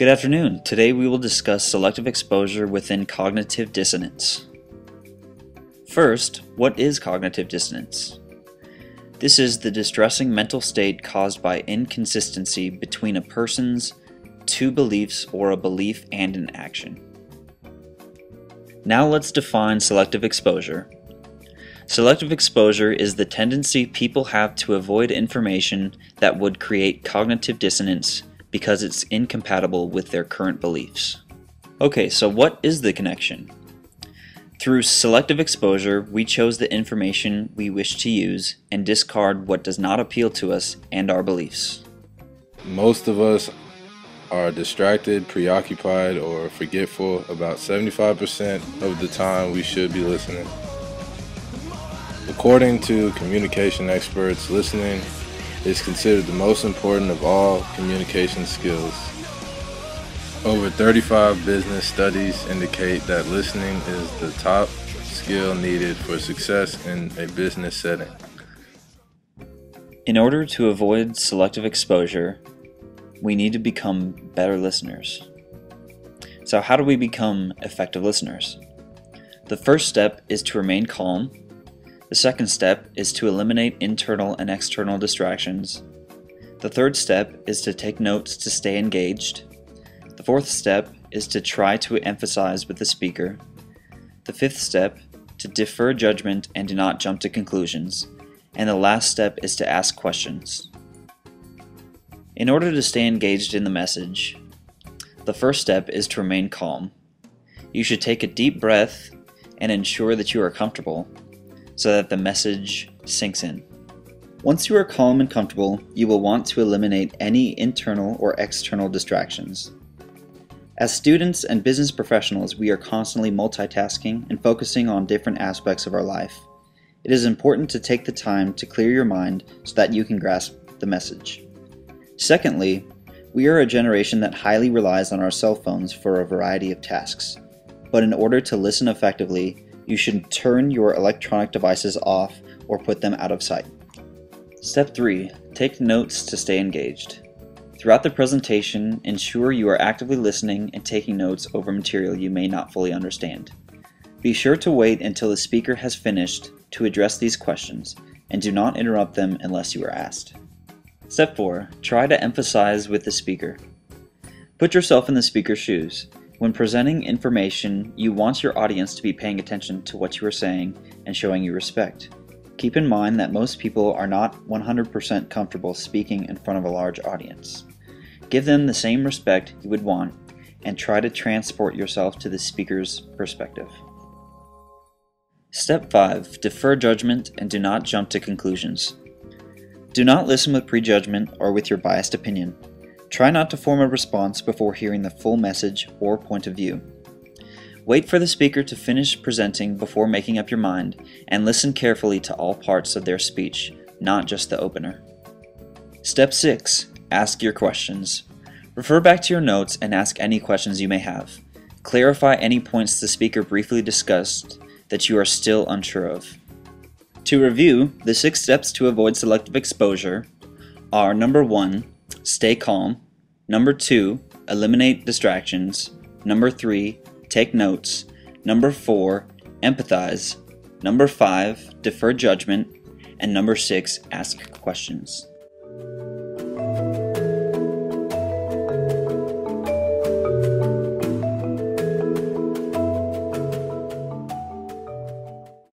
Good afternoon. Today we will discuss selective exposure within cognitive dissonance. First, what is cognitive dissonance? This is the distressing mental state caused by inconsistency between a person's two beliefs or a belief and an action. Now let's define selective exposure. Selective exposure is the tendency people have to avoid information that would create cognitive dissonance because it's incompatible with their current beliefs. Okay, so what is the connection? Through selective exposure, we chose the information we wish to use and discard what does not appeal to us and our beliefs. Most of us are distracted, preoccupied, or forgetful about 75% of the time we should be listening. According to communication experts, listening is considered the most important of all communication skills. Over 35 business studies indicate that listening is the top skill needed for success in a business setting. In order to avoid selective exposure, we need to become better listeners. So how do we become effective listeners? The first step is to remain calm. The second step is to eliminate internal and external distractions. The third step is to take notes to stay engaged. The fourth step is to try to emphasize with the speaker. The fifth step, to defer judgment and do not jump to conclusions. And the last step is to ask questions. In order to stay engaged in the message, the first step is to remain calm. You should take a deep breath and ensure that you are comfortable, so that the message sinks in. Once you are calm and comfortable, you will want to eliminate any internal or external distractions. As students and business professionals, we are constantly multitasking and focusing on different aspects of our life. It is important to take the time to clear your mind so that you can grasp the message. Secondly, we are a generation that highly relies on our cell phones for a variety of tasks. But in order to listen effectively, you should turn your electronic devices off or put them out of sight. Step 3. Take notes to stay engaged. Throughout the presentation, ensure you are actively listening and taking notes over material you may not fully understand. Be sure to wait until the speaker has finished to address these questions, and do not interrupt them unless you are asked. Step 4. Try to emphasize with the speaker. Put yourself in the speaker's shoes. When presenting information, you want your audience to be paying attention to what you are saying and showing you respect. Keep in mind that most people are not 100% comfortable speaking in front of a large audience. Give them the same respect you would want and try to transport yourself to the speaker's perspective. Step 5. Defer judgment and do not jump to conclusions. Do not listen with prejudgment or with your biased opinion. Try not to form a response before hearing the full message or point of view. Wait for the speaker to finish presenting before making up your mind, and listen carefully to all parts of their speech, not just the opener. Step 6. Ask your questions. Refer back to your notes and ask any questions you may have. Clarify any points the speaker briefly discussed that you are still unsure of. To review, the 6 steps to avoid selective exposure are: number 1, stay calm. Number 2, eliminate distractions. Number 3, take notes. Number 4, empathize. Number 5, defer judgment. And number 6, ask questions.